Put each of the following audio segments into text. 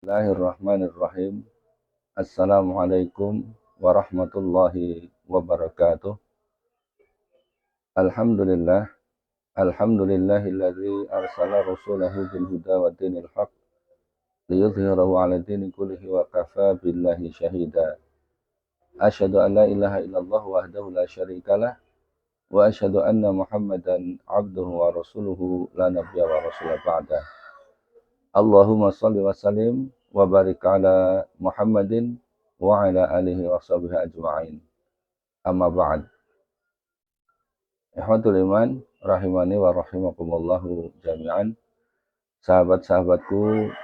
Bismillahirrahmanirrahim. Assalamualaikum warahmatullahi wabarakatuh. Alhamdulillah. Alhamdulillahilladzi arsala rasulahu bil huda wa dinil haq liyudhhirahu 'ala dini kullihi wa kafa billahi syahida. Asyhadu an la ilaha illallah wahdahu la syarikalah wa asyhadu anna Muhammadan 'abduhu wa rasuluhu la nabiyya wa rasula ba'da. Allahumma shalli wa sallim wa barik ala Muhammadin wa ala alihi wa sahbihi ajma'in. Amma ba'd. Ikhwatul iman rahimani wa rahimakumullahu jami'an. Sahabat-sahabatku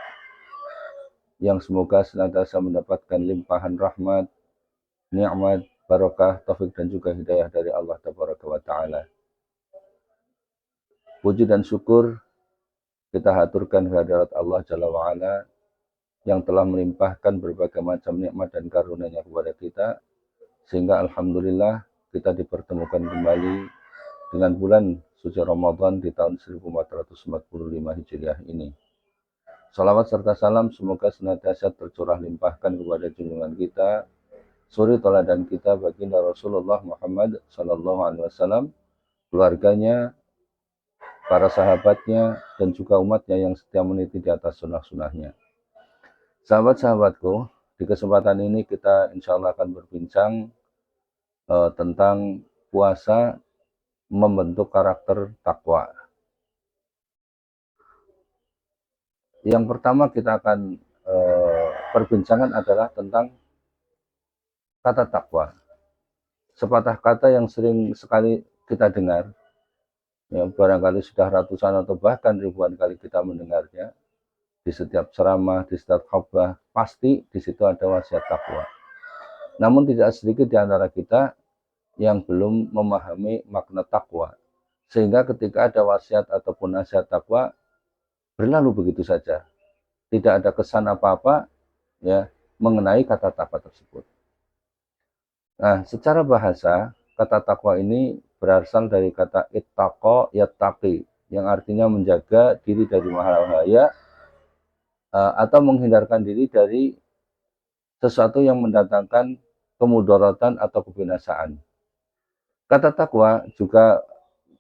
yang semoga senantiasa mendapatkan limpahan rahmat, nikmat, barakah, taufik dan juga hidayah dari Allah Tabaraka wa taala. Puji dan syukur kita haturkan kehadirat Allah Jalla wa Ala yang telah melimpahkan berbagai macam nikmat dan karunia-Nya kepada kita, sehingga alhamdulillah kita dipertemukan kembali dengan bulan suci Ramadan di tahun 1445 Hijriah ini. Salawat serta salam semoga senantiasa tercurah limpahkan kepada junjungan kita, suri teladan kita baginda Rasulullah Muhammad sallallahu alaihi wasallam, keluarganya, para sahabatnya, dan juga umatnya yang setia meniti di atas sunnah-sunnahnya. Sahabat-sahabatku, di kesempatan ini kita insya Allah akan berbincang tentang puasa membentuk karakter takwa. Yang pertama kita akan perbincangan adalah tentang kata takwa. Sepatah kata yang sering sekali kita dengar, ya, barangkali sudah ratusan atau bahkan ribuan kali kita mendengarnya di setiap ceramah, di setiap khutbah, pasti di situ ada wasiat takwa. Namun tidak sedikit di antara kita yang belum memahami makna takwa, sehingga ketika ada wasiat ataupun nasihat takwa berlalu begitu saja, tidak ada kesan apa-apa ya mengenai kata takwa tersebut. Nah, secara bahasa kata takwa ini berasal dari kata ittaqa yattaqi, yang artinya menjaga diri dari bahaya atau menghindarkan diri dari sesuatu yang mendatangkan kemudaratan atau kebinasaan. Kata takwa juga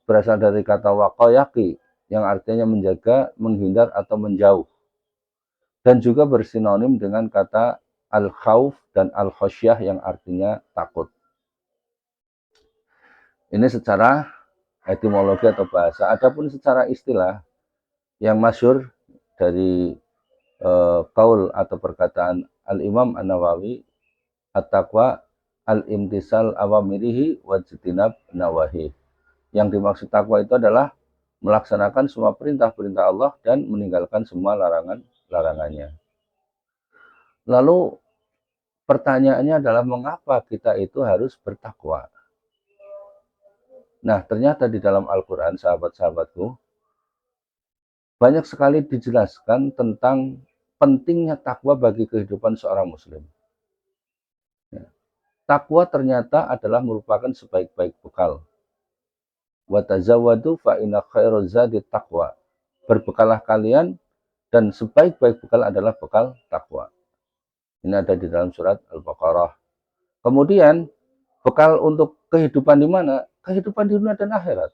berasal dari kata waqayaqi, yang artinya menjaga, menghindar atau menjauh, dan juga bersinonim dengan kata al-khauf dan al-khasyah yang artinya takut. Ini secara etimologi atau bahasa. Adapun secara istilah yang masyhur dari qaul atau perkataan Al-Imam An-Nawawi, at-taqwa al-imtisal awamirihi wajtinab nawahi. Yang dimaksud takwa itu adalah melaksanakan semua perintah-perintah Allah dan meninggalkan semua larangannya. Lalu pertanyaannya adalah mengapa kita itu harus bertakwa? Nah, ternyata di dalam Al-Quran, sahabat-sahabatku, banyak sekali dijelaskan tentang pentingnya takwa bagi kehidupan seorang muslim. Ya. Takwa ternyata adalah merupakan sebaik-baik bekal. Wa tazawwadu fa inna khairaz zadi taqwa. Berbekalah kalian dan sebaik-baik bekal adalah bekal takwa. Ini ada di dalam surat Al-Baqarah. Kemudian bekal untuk kehidupan di mana? Kehidupan di dunia dan akhirat.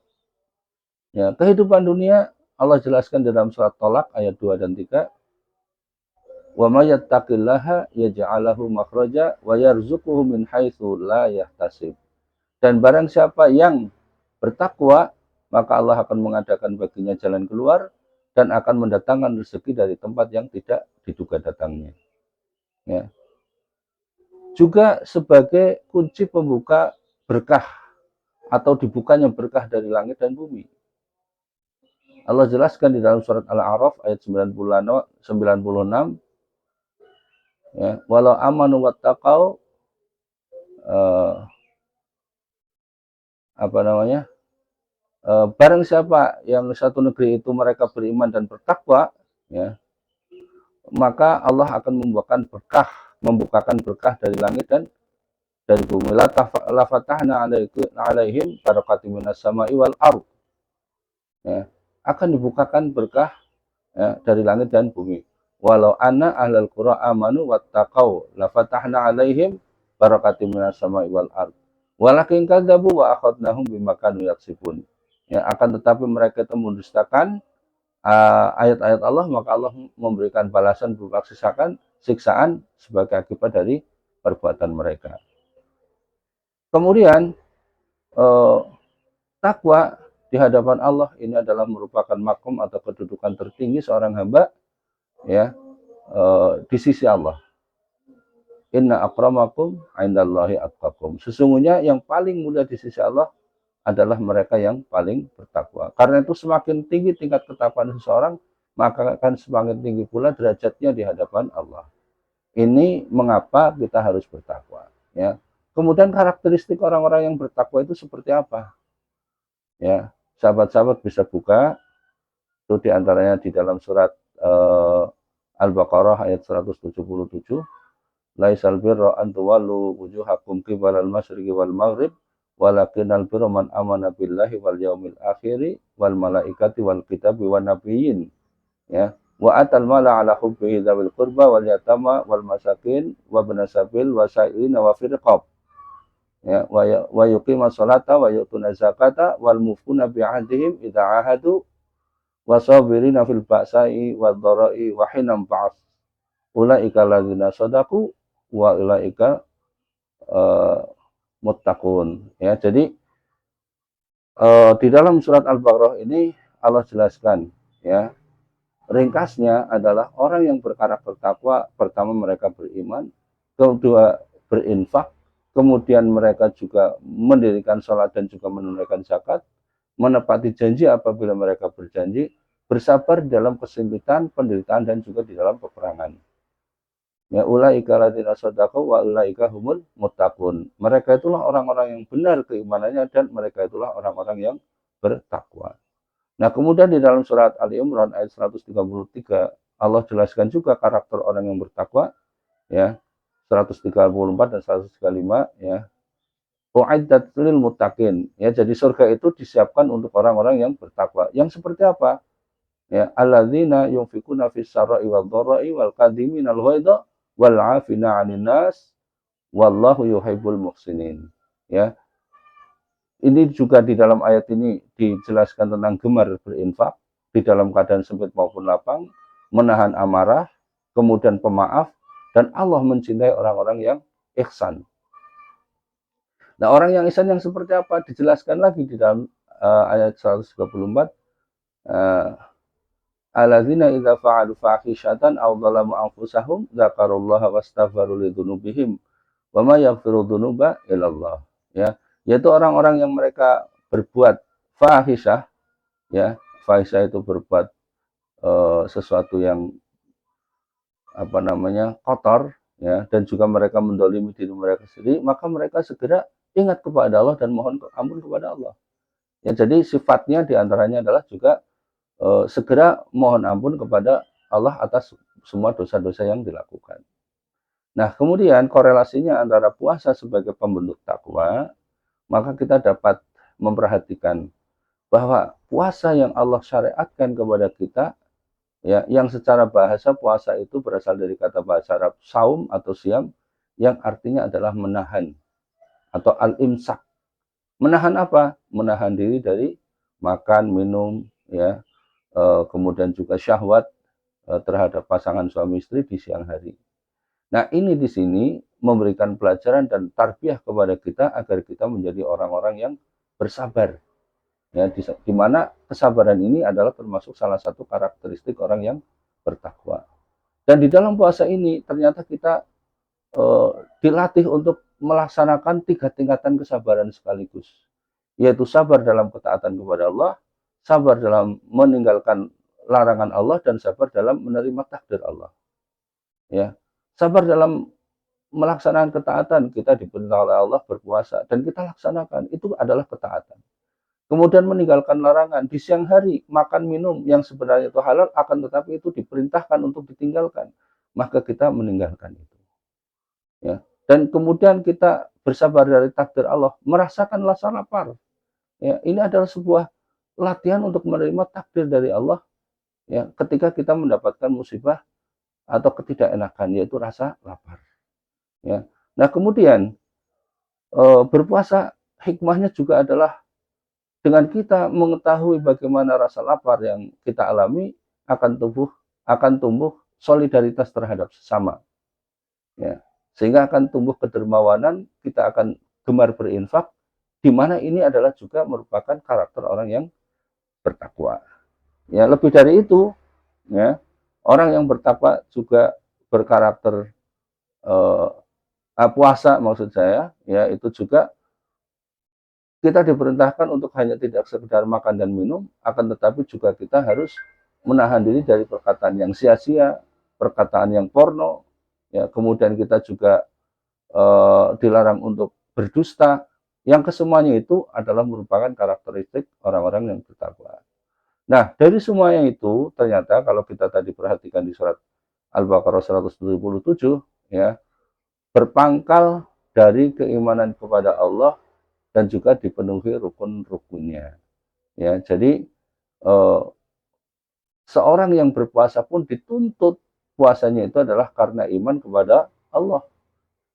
Ya, kehidupan dunia Allah jelaskan dalam surat Tolak ayat 2 dan 3. Wa may yattaqillaha yaj'al lahu makhraja wa yarzuquhu min haitsu la yahtasib. Dan barang siapa yang bertakwa, maka Allah akan mengadakan baginya jalan keluar dan akan mendatangkan rezeki dari tempat yang tidak diduga datangnya. Ya. Juga sebagai kunci pembuka berkah atau dibukanya berkah dari langit dan bumi. Allah jelaskan di dalam surat Al-A'raf ayat 96, ya, walau amanu wattaqau barang siapa yang satu negeri itu mereka beriman dan bertakwa, ya, maka Allah akan membukakan berkah dari langit dan dari bumi. La fatahna alaihim barakatim minas sama'i wal ardh. Ya, akan dibukakan berkah, ya, dari langit dan bumi. walau anna ahlal qura amanu wattaqau la fatahna 'alaihim barakatim minas sama'i wal ard. Walakin kadzabu wa akhadnahum bima kanu yaksibun. Ya, akan tetapi mereka itu mendustakan ayat-ayat Allah, maka Allah memberikan balasan berupa siksaan sebagai akibat dari perbuatan mereka. Kemudian eh, takwa di hadapan Allah ini adalah merupakan makom atau kedudukan tertinggi seorang hamba, ya, di sisi Allah. Inna akramakum indallahi atqakum. Sesungguhnya yang paling mulia di sisi Allah adalah mereka yang paling bertakwa. Karena itu semakin tinggi tingkat ketakwaan seseorang, maka akan semakin tinggi pula derajatnya di hadapan Allah. Ini mengapa kita harus bertakwa, ya. Kemudian karakteristik orang-orang yang bertakwa itu seperti apa? Ya, sahabat-sahabat bisa buka itu diantaranya di dalam surat Al-Baqarah ayat 177. Laisal birra an tuwallu wujuhakum qibalal masyriqi wal maghrib walakinnal birra man amana billahi wal yaumil akhiri wal malaikati wal kitabi wan nabiyyin, ya, wa atal mala ala hubbihi dzawil qurba wal yatama wal masakin wa ibnas sabil wa sa'ilina wa fil riqab, ya, wa yuqimas sholata wa yu'tuna zakata wal mufuna bi ahdihim idza ahadu wa sabirina fil ba'sa'i wad dhara'i wa hinam ba'ats ulaika alladzina shadaqu wa ulaika muttaqun. Ya, jadi di dalam surat Al-Baqarah ini Allah jelaskan, ya, ringkasnya adalah orang yang berkarakter takwa, pertama mereka beriman, kedua berinfak, kemudian mereka juga mendirikan sholat dan juga menunaikan zakat, menepati janji apabila mereka berjanji, bersabar dalam kesempitan, penderitaan dan juga di dalam peperangan. Ya, ulaika ladzina shadaqu wa ulaika humul muttaqun. Mereka itulah orang-orang yang benar keimanannya dan mereka itulah orang-orang yang bertakwa. Nah, kemudian di dalam surat Ali Imran ayat 133 Allah jelaskan juga karakter orang yang bertakwa, ya. 134 dan 135, ya. U'iddat lil muttaqin. Ya, jadi surga itu disiapkan untuk orang-orang yang bertakwa. Yang seperti apa? Ya, alladzina yunfikuna fis sarai wad dharai wal kadhiminal ghaidha wal 'afina 'anil nas wallahu yuhibbul muhsinin. Ya. Ini juga di dalam ayat ini dijelaskan tentang gemar berinfak di dalam keadaan sempit maupun lapang, menahan amarah, kemudian pemaaf, dan Allah mencintai orang-orang yang ihsan. Nah, orang yang ihsan yang seperti apa dijelaskan lagi di dalam ayat 134. Alladzina idza fa'alu fahishatan aw dzalamu anfusahum dzakarullaha wastaghfaru lidzunubihim wa ma yaghfiru dzunuba illallah, ya, yaitu orang-orang yang mereka berbuat fahisyah, ya. Fahisyah itu berbuat sesuatu yang apa namanya kotor, ya, dan juga mereka mendolimi diri mereka sendiri, maka mereka segera ingat kepada Allah dan mohon ampun kepada Allah, ya. Jadi sifatnya diantaranya adalah juga segera mohon ampun kepada Allah atas semua dosa-dosa yang dilakukan. Nah, kemudian korelasinya antara puasa sebagai pembentuk takwa, maka kita dapat memperhatikan bahwa puasa yang Allah syariatkan kepada kita, ya, yang secara bahasa puasa itu berasal dari kata bahasa Arab saum atau siam, yang artinya adalah menahan atau al-imsak. Menahan apa? Menahan diri dari makan, minum, ya, kemudian juga syahwat terhadap pasangan suami istri di siang hari. Nah, ini di sini memberikan pelajaran dan tarbiyah kepada kita agar kita menjadi orang-orang yang bersabar. Ya, di mana kesabaran ini adalah termasuk salah satu karakteristik orang yang bertakwa. Dan di dalam puasa ini ternyata kita dilatih untuk melaksanakan 3 tingkatan kesabaran sekaligus, yaitu sabar dalam ketaatan kepada Allah, sabar dalam meninggalkan larangan Allah, dan sabar dalam menerima takdir Allah. Ya, sabar dalam melaksanakan ketaatan, kita diperintah oleh Allah berpuasa dan kita laksanakan, itu adalah ketaatan. Kemudian meninggalkan larangan di siang hari, makan minum yang sebenarnya itu halal, akan tetapi itu diperintahkan untuk ditinggalkan, maka kita meninggalkan itu. Ya, dan kemudian kita bersabar dari takdir Allah, merasakan rasa lapar. Ya, ini adalah sebuah latihan untuk menerima takdir dari Allah, ya, ketika kita mendapatkan musibah atau ketidakenakan, yaitu rasa lapar. Ya. Nah, kemudian berpuasa hikmahnya juga adalah dengan kita mengetahui bagaimana rasa lapar yang kita alami akan tumbuh solidaritas terhadap sesama. Ya. Sehingga akan tumbuh kedermawanan, kita akan gemar berinfak, di mana ini adalah juga merupakan karakter orang yang bertakwa. Ya, lebih dari itu, ya, orang yang bertakwa juga berkarakter puasa maksud saya, ya itu juga kita diperintahkan untuk hanya tidak sekedar makan dan minum, akan tetapi juga kita harus menahan diri dari perkataan yang sia-sia, perkataan yang porno, ya kemudian kita juga dilarang untuk berdusta, yang kesemuanya itu adalah merupakan karakteristik orang-orang yang bertakwa. Nah, dari semuanya itu ternyata kalau kita tadi perhatikan di surat Al-Baqarah 177, ya, berpangkal dari keimanan kepada Allah dan juga dipenuhi rukun-rukunnya. Ya, jadi seorang yang berpuasa pun dituntut puasanya itu adalah karena iman kepada Allah.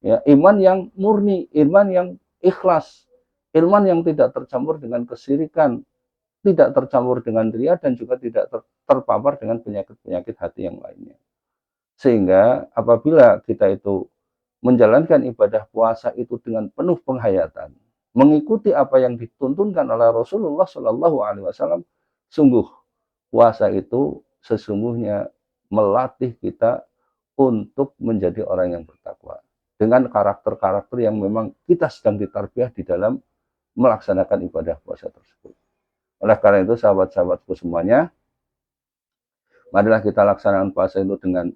Ya, iman yang murni, iman yang ikhlas, iman yang tidak tercampur dengan kesirikan, tidak tercampur dengan ria dan juga tidak terpapar dengan penyakit-penyakit hati yang lainnya. Sehingga apabila kita itu menjalankan ibadah puasa itu dengan penuh penghayatan, mengikuti apa yang dituntunkan oleh Rasulullah Shallallahu Alaihi Wasallam, sungguh puasa itu sesungguhnya melatih kita untuk menjadi orang yang bertakwa dengan karakter-karakter yang memang kita sedang ditarbiyah di dalam melaksanakan ibadah puasa tersebut. Oleh karena itu, sahabat-sahabatku semuanya, marilah kita laksanakan puasa itu dengan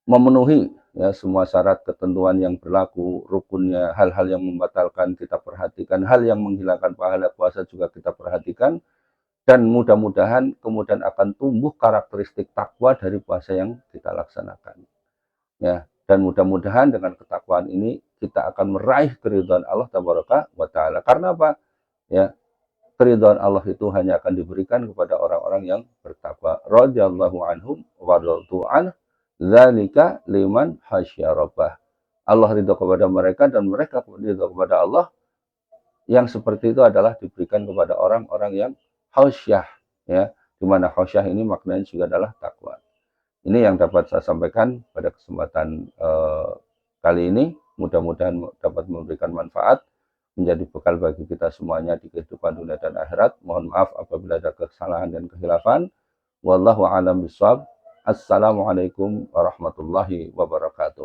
memenuhi ya semua syarat ketentuan yang berlaku, rukunnya, hal-hal yang membatalkan kita perhatikan, hal yang menghilangkan pahala puasa juga kita perhatikan, dan mudah-mudahan kemudian akan tumbuh karakteristik takwa dari puasa yang kita laksanakan. Ya, dan mudah-mudahan dengan ketakwaan ini kita akan meraih keridhaan Allah tabaraka wa taala. Karena apa? Ya, keridhaan Allah itu hanya akan diberikan kepada orang-orang yang bertakwa. Radhiyallahu anhum wa radu an dzalika liman hasyarabah. Allah ridho kepada mereka dan mereka ridho kepada Allah. Yang seperti itu adalah diberikan kepada orang-orang yang khasyah, ya. Di mana khasyah ini maknanya juga adalah takwa. Ini yang dapat saya sampaikan pada kesempatan kali ini. Mudah-mudahan dapat memberikan manfaat, menjadi bekal bagi kita semuanya di kehidupan dunia dan akhirat. Mohon maaf apabila ada kesalahan dan kehilafan. Wallahu a'lam bishawab. Assalamualaikum warahmatullahi wabarakatuh.